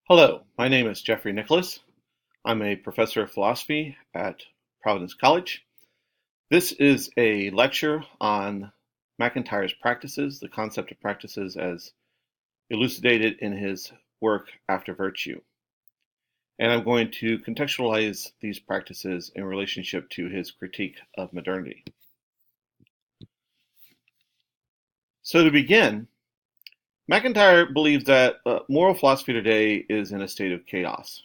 Hello, my name is Jeffrey Nicholas. I'm a professor of philosophy at Providence College. This is a lecture on MacIntyre's practices, the concept of practices as elucidated in his work After Virtue. And I'm going to contextualize these practices in relationship to his critique of modernity. So to begin, MacIntyre believes that moral philosophy today is in a state of chaos.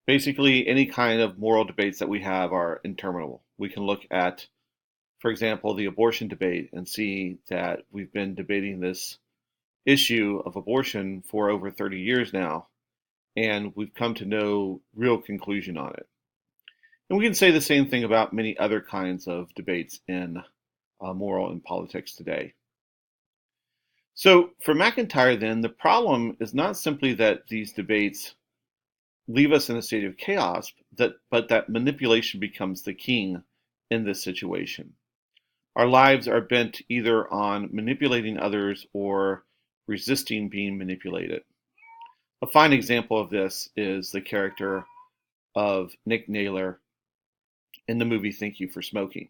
Basically, any kind of moral debates that we have are interminable. We can look at, for example, the abortion debate and see that we've been debating this issue of abortion for over 30 years now, and we've come to no real conclusion on it. And we can say the same thing about many other kinds of debates in moral and politics today. So for MacIntyre, then, the problem is not simply that these debates leave us in a state of chaos, but that manipulation becomes the king in this situation. Our lives are bent either on manipulating others or resisting being manipulated. A fine example of this is the character of Nick Naylor in the movie Thank You for Smoking.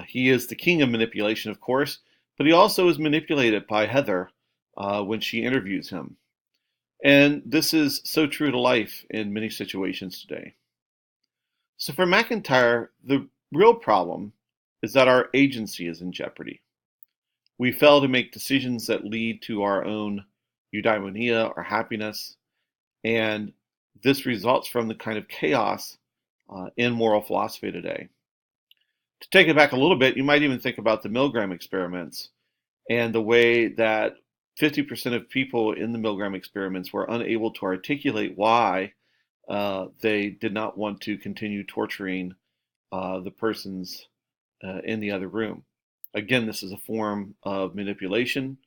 He is the king of manipulation, of course, but he also is manipulated by Heather when she interviews him. And this is so true to life in many situations today. So for MacIntyre, the real problem is that our agency is in jeopardy. We fail to make decisions that lead to our own eudaimonia or happiness, and this results from the kind of chaos in moral philosophy today. To take it back a little bit, you might even think about the Milgram experiments and the way that 50% of people in the Milgram experiments were unable to articulate why they did not want to continue torturing the persons in the other room. Again, this is a form of manipulation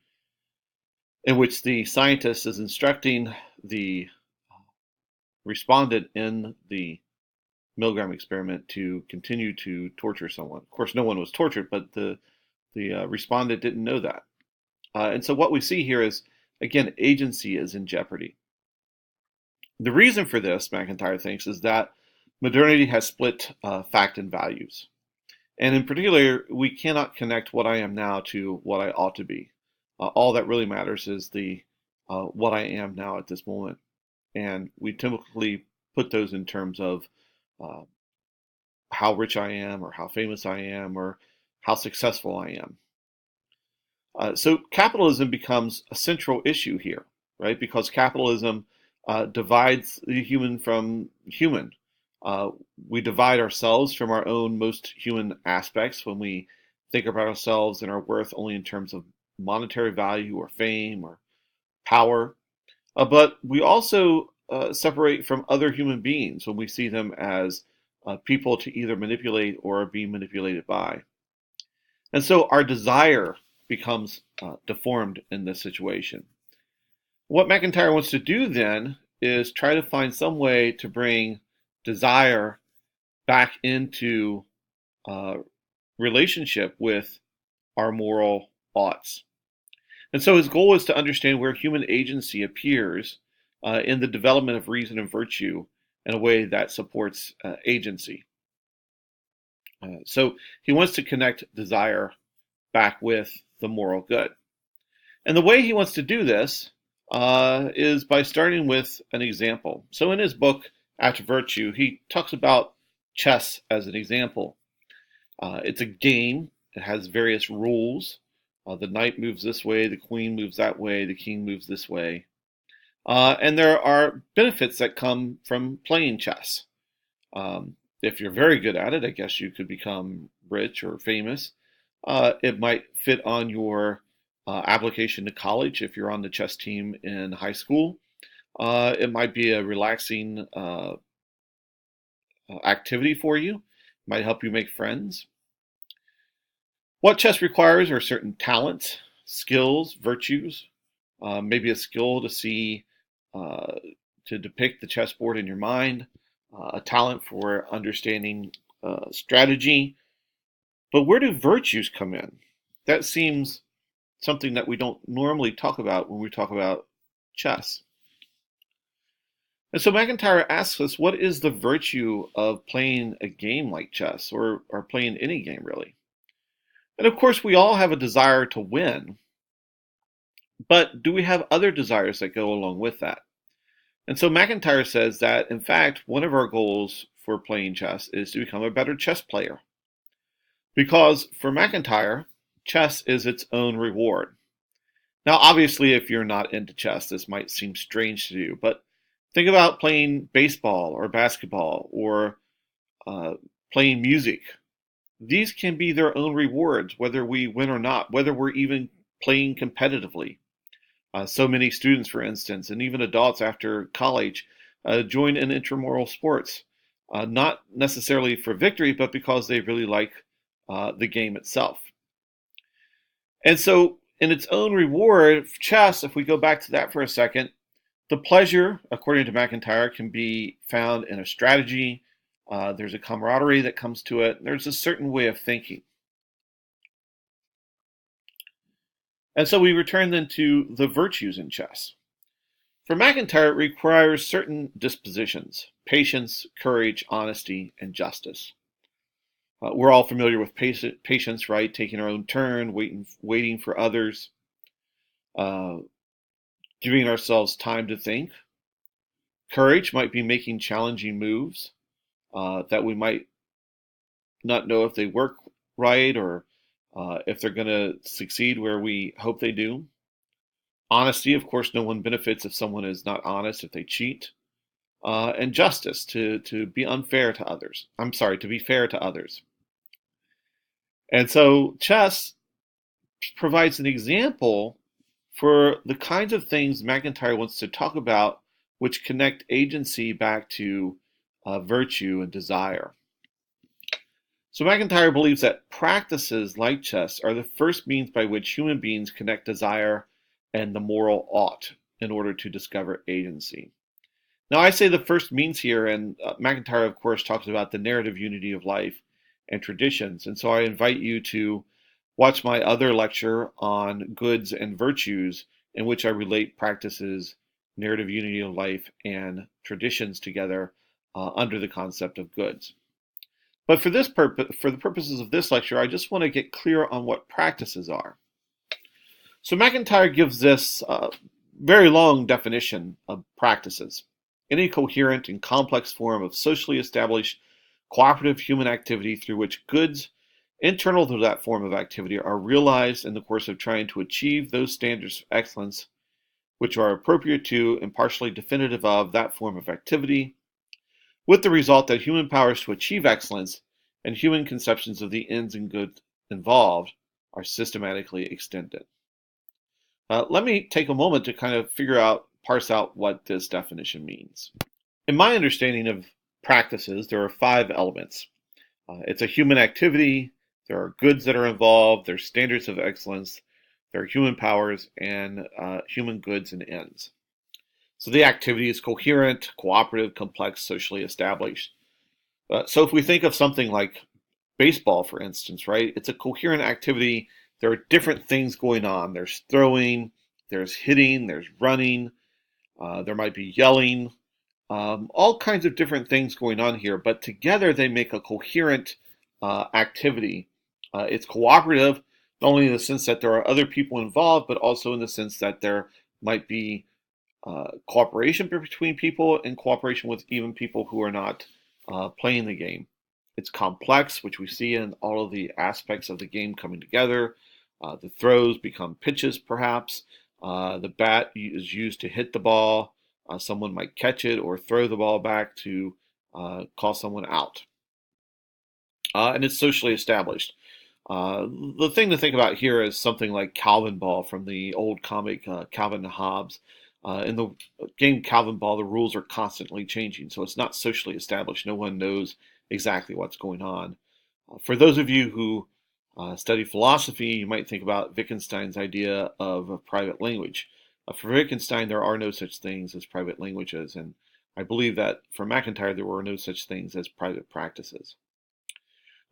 in which the scientist is instructing the respondent in the Milgram experiment to continue to torture someone. Of course, no one was tortured, but the respondent didn't know that. And so what we see here is, again, agency is in jeopardy. The reason for this, MacIntyre thinks, is that modernity has split fact and values. And in particular, we cannot connect what I am now to what I ought to be. All that really matters is the what I am now at this moment. And we typically put those in terms of how rich I am, or how famous I am, or how successful I am. So capitalism becomes a central issue here, right? Because capitalism divides the human from human. We divide ourselves from our own most human aspects when we think about ourselves and our worth only in terms of monetary value or fame or power. But we also separate from other human beings when we see them as people to either manipulate or be manipulated by. And so our desire becomes deformed in this situation. What MacIntyre wants to do then is try to find some way to bring desire back into relationship with our moral oughts. And so his goal is to understand where human agency appears in the development of reason and virtue in a way that supports agency. So he wants to connect desire back with the moral good. And the way he wants to do this is by starting with an example. So in his book, After Virtue, he talks about chess as an example. It's a game. It has various rules. The knight moves this way, the queen moves that way, the king moves this way. And there are benefits that come from playing chess. If you're very good at it, I guess you could become rich or famous. It might fit on your application to college if you're on the chess team in high school. It might be a relaxing activity for you. It might help you make friends. What chess requires are certain talents, skills, virtues, maybe a skill to see, to depict the chessboard in your mind, a talent for understanding strategy. But where do virtues come in? That seems something that we don't normally talk about when we talk about chess. And so MacIntyre asks us, what is the virtue of playing a game like chess or playing any game really? And of course, we all have a desire to win, but do we have other desires that go along with that? And so MacIntyre says that, in fact, one of our goals for playing chess is to become a better chess player. Because for MacIntyre, chess is its own reward. Now, obviously, if you're not into chess, this might seem strange to you, but think about playing baseball or basketball or uh, playing music. These can be their own rewards, whether we win or not, whether we're even playing competitively. So many students, for instance, and even adults after college, join in intramural sports, not necessarily for victory, but because they really like the game itself. And so, in its own reward, chess, if we go back to that for a second, the pleasure, according to MacIntyre, can be found in a strategy. There's a camaraderie that comes to it. There's a certain way of thinking. And so we return then to the virtues in chess. For MacIntyre, it requires certain dispositions: patience, courage, honesty, and justice. We're all familiar with patience, right? Taking our own turn, waiting for others, uh, giving ourselves time to think. Courage might be making challenging moves that we might not know if they work right or if they're going to succeed where we hope they do. Honesty, of course, no one benefits if someone is not honest, if they cheat. And justice, to be unfair to others. I'm sorry, to be fair to others. And so chess provides an example for the kinds of things MacIntyre wants to talk about, which connect agency back to virtue and desire. So MacIntyre believes that practices like chess are the first means by which human beings connect desire and the moral ought in order to discover agency. Now, I say the first means here, and MacIntyre, of course, talks about the narrative unity of life and traditions. And so I invite you to watch my other lecture on goods and virtues, in which I relate practices, narrative unity of life, and traditions together under the concept of goods. But for this purpose, for the purposes of this lecture, I just want to get clear on what practices are. So MacIntyre gives this very long definition of practices: any coherent and complex form of socially established cooperative human activity through which goods internal to that form of activity are realized in the course of trying to achieve those standards of excellence which are appropriate to and partially definitive of that form of activity, with the result that human powers to achieve excellence and human conceptions of the ends and goods involved are systematically extended. Let me take a moment to kind of parse out what this definition means. In my understanding of practices, there are 5 elements. It's a human activity, there are goods that are involved, there's standards of excellence, there are human powers, and human goods and ends. So the activity is coherent, cooperative, complex, socially established. So if we think of something like baseball, for instance, right? It's a coherent activity. There are different things going on. There's throwing, there's hitting, there's running, there might be yelling, all kinds of different things going on here, but together they make a coherent activity. It's cooperative, not only in the sense that there are other people involved, but also in the sense that there might be cooperation between people and cooperation with even people who are not playing the game. It's complex, which we see in all of the aspects of the game coming together. The throws become pitches, perhaps. The bat is used to hit the ball. Someone might catch it or throw the ball back to call someone out. And it's socially established. The thing to think about here is something like Calvin Ball from the old comic Calvin and Hobbes. In the game Calvin Ball, the rules are constantly changing, so it's not socially established. No one knows exactly what's going on. For those of you who study philosophy, you might think about Wittgenstein's idea of a private language. For Wittgenstein, there are no such things as private languages, and I believe that for MacIntyre, there were no such things as private practices.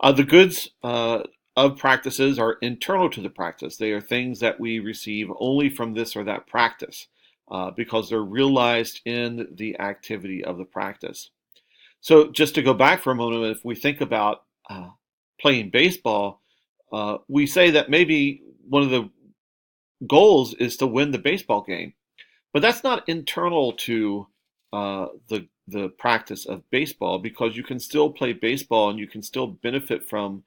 The goods of practices are internal to the practice. They are things that we receive only from this or that practice. because they're realized in the activity of the practice. So just to go back for a moment, if we think about playing baseball, we say that maybe one of the goals is to win the baseball game, but that's not internal to the practice of baseball, because you can still play baseball and you can still benefit from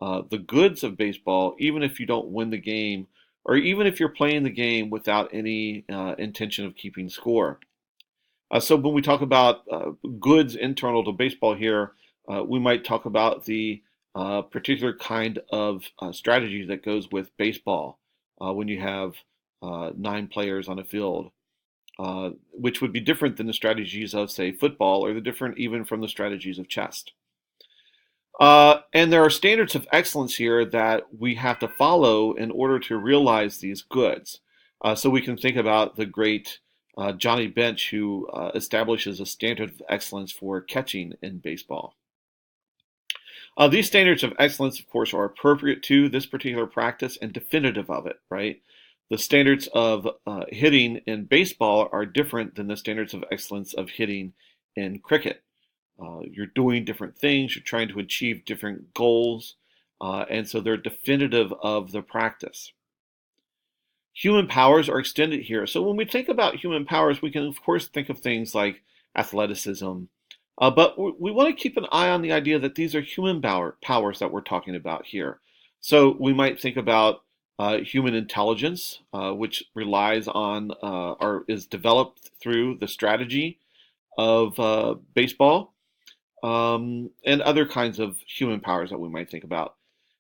the goods of baseball, even if you don't win the game, or even if you're playing the game without any intention of keeping score. So when we talk about goods internal to baseball here, we might talk about the particular kind of strategy that goes with baseball when you have 9 players on a field, which would be different than the strategies of, say, football, or the different even from the strategies of chess. And there are standards of excellence here that we have to follow in order to realize these goods. So we can think about the great Johnny Bench, who establishes a standard of excellence for catching in baseball. These standards of excellence, of course, are appropriate to this particular practice and definitive of it, right? The standards of hitting in baseball are different than the standards of excellence of hitting in cricket. You're doing different things, you're trying to achieve different goals, and so they're definitive of the practice. Human powers are extended here. So when we think about human powers, we can, of course, think of things like athleticism, but we want to keep an eye on the idea that these are human powers that we're talking about here. So we might think about human intelligence, which relies on or is developed through the strategy of baseball, and other kinds of human powers that we might think about.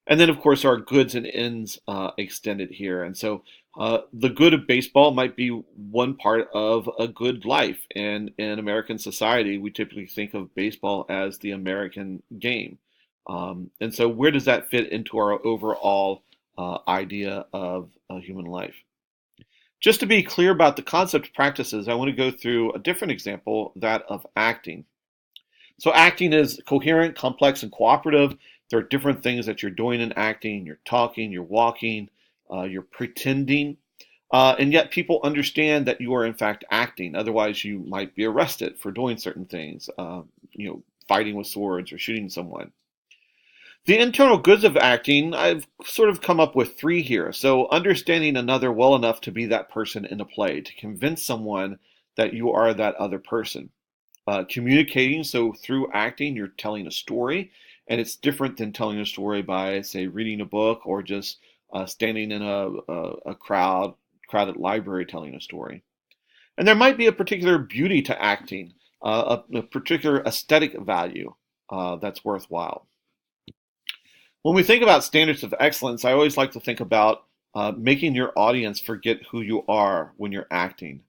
And then, of course, our goods and ends extended here. And so the good of baseball might be one part of a good life. And in American society, we typically think of baseball as the American game. And so where does that fit into our overall idea of human life? Just to be clear about the concept of practices, I want to go through a different example, that of acting. So acting is coherent, complex, and cooperative. There are different things that you're doing in acting. You're talking, you're walking, you're pretending, and yet people understand that you are in fact acting. Otherwise, you might be arrested for doing certain things, fighting with swords or shooting someone. The internal goods of acting, I've sort of come up with 3 here. So understanding another well enough to be that person in a play, to convince someone that you are that other person. Communicating, so through acting, you're telling a story, and it's different than telling a story by, say, reading a book or just standing in a crowded library telling a story. And there might be a particular beauty to acting, a particular aesthetic value that's worthwhile. When we think about standards of excellence, I always like to think about making your audience forget who you are when you're acting.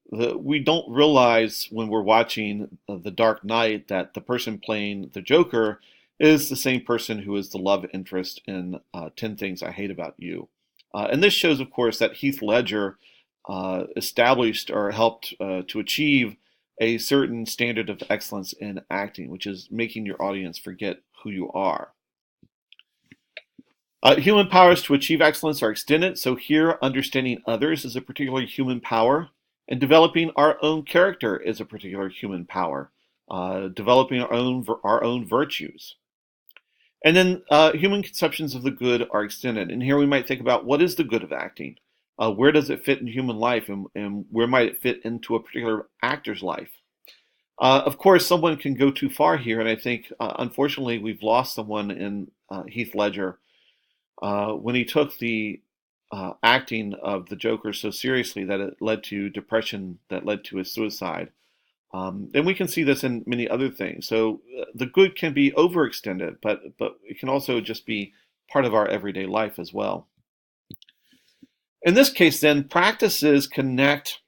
We don't realize when we're watching The Dark Knight that the person playing the Joker is the same person who is the love interest in 10 Things I Hate About You. And this shows, of course, that Heath Ledger established or helped to achieve a certain standard of excellence in acting, which is making your audience forget who you are. Human powers to achieve excellence are extended. So here, understanding others is a particular human power. And developing our own character is a particular human power, developing our own virtues. And then human conceptions of the good are extended. And here we might think about, what is the good of acting? Where does it fit in human life, and where might it fit into a particular actor's life? Of course, someone can go too far here, and I think, unfortunately, we've lost someone in Heath Ledger when he took the acting of the Joker so seriously that it led to depression, that led to his suicide. And we can see this in many other things. So the good can be overextended, but it can also just be part of our everyday life as well. In this case, then, practices connect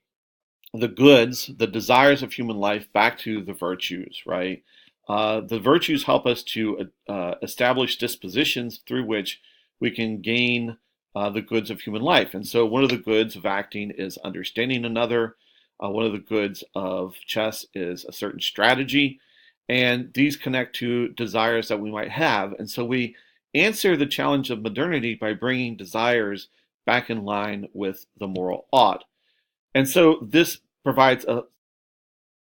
the goods, the desires of human life, back to the virtues, right? The virtues help us to establish dispositions through which we can gain the goods of human life. And so one of the goods of acting is understanding another. One of the goods of chess is a certain strategy. And these connect to desires that we might have. And so we answer the challenge of modernity by bringing desires back in line with the moral ought. And so this provides a